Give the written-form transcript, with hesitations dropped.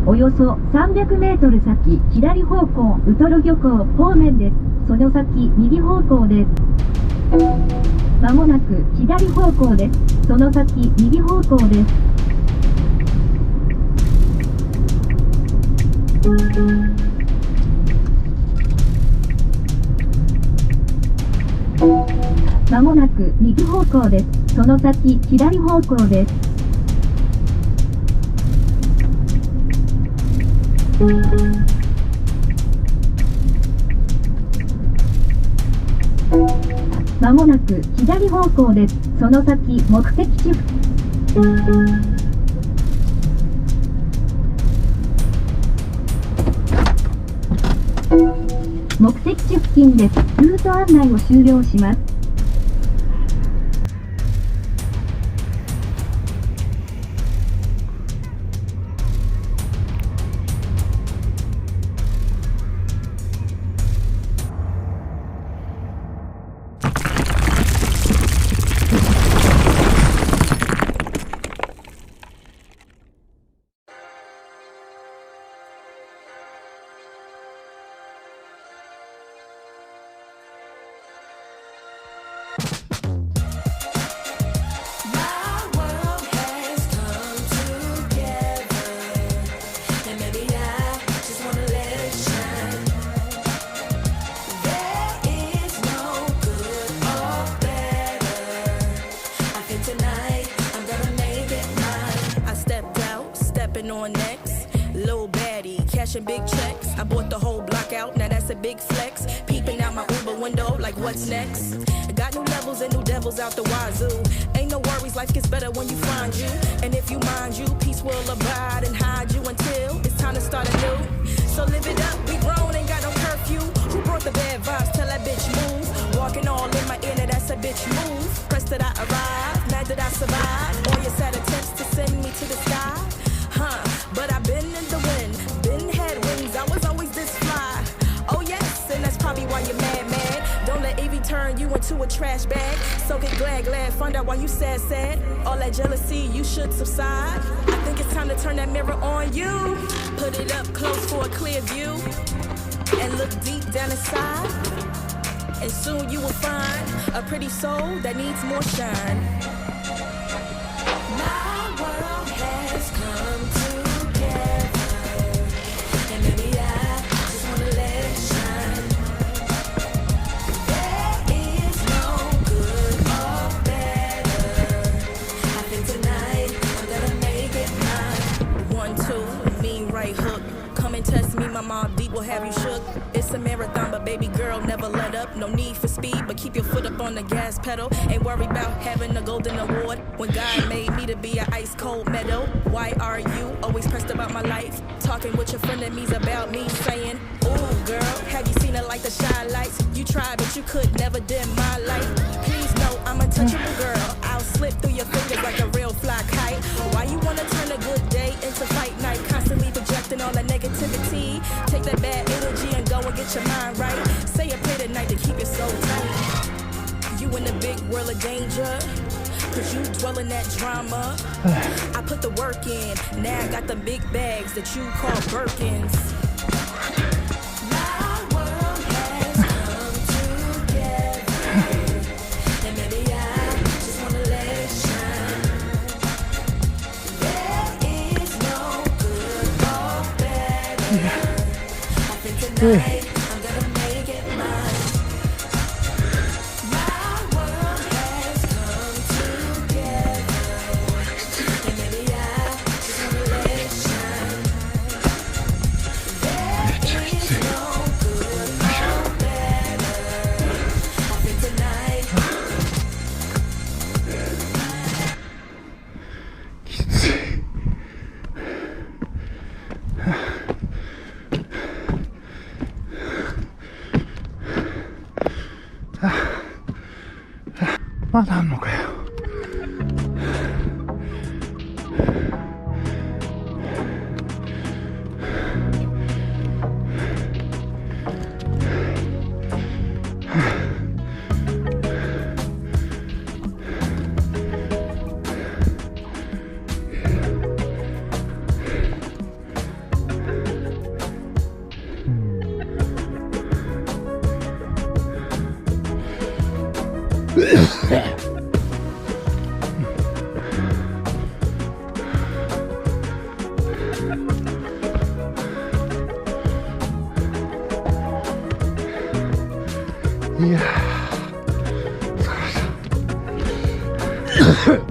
およそ300メートル先、左方向、ウトロ漁港方面です。その先、右方向です。まもなく左方向です。その先、右方向です。まもなく右方向です。その先、左方向です。まもなく左方向です。その先、目的地。目的地付近です。ルート案内を終了します。On next, little baddie, cashing big checks. I bought the whole block out, now that's a big flex. Peeping out my Uber window, like what's next? I got new levels and new devils out the wazoo. Ain't no worries, life gets better when you find you. And if you mind you, peace will abide and hide you until it's time to start anew. So live it up, we grown, ain't got no curfew. Who brought the bad vibes? Tell that bitch move. Walking all in my ear, now that's a bitch move. Pressed that I arrived, mad that I survived. All your sad attempts to send me to the sky. But I've been in the wind, been had wings, I was always this fly. Oh yes, and that's probably why you're mad. Don't let Evie turn you into a trash bag. Soak it glad, find out why you sad. All that jealousy, you should subside. I think it's time to turn that mirror on you. Put it up close for a clear view. And look deep down inside. And soon you will find a pretty soul that needs more shine. My world has come to test me, my Mobb Deep will have you shook. It's a marathon, but baby girl, never let up. No need for speed, but keep your foot up on the gas pedal. Ain't worried about having a golden award when God made me to be an ice cold meadow. Why are you always pressed about my life? Talking with your friend of me's about me, saying, ooh girl, have you seen it like the shine lights? You tried, but you could never dim my light. Please know I'm a touchable girl. I'll slip through your fingers like a real fly kite. Why you wanna turn a good day into fight night? Constantly projecting all the negativity. Take that bad energy and go and get your mind right. Say a prayer tonight to keep it so tight. You in the big world of danger, cause you dwell in that drama. I put the work in, now I got the big bags that you call Birkins. My world has come together, and maybe I just wanna let it shine. There is no good or better. I think tonight I'm gonna make it mine. My world has come together, and maybe I just wanna let it shine. There is no good or better. I think tonight. きつい。まだあんのかよ。いやー疲れました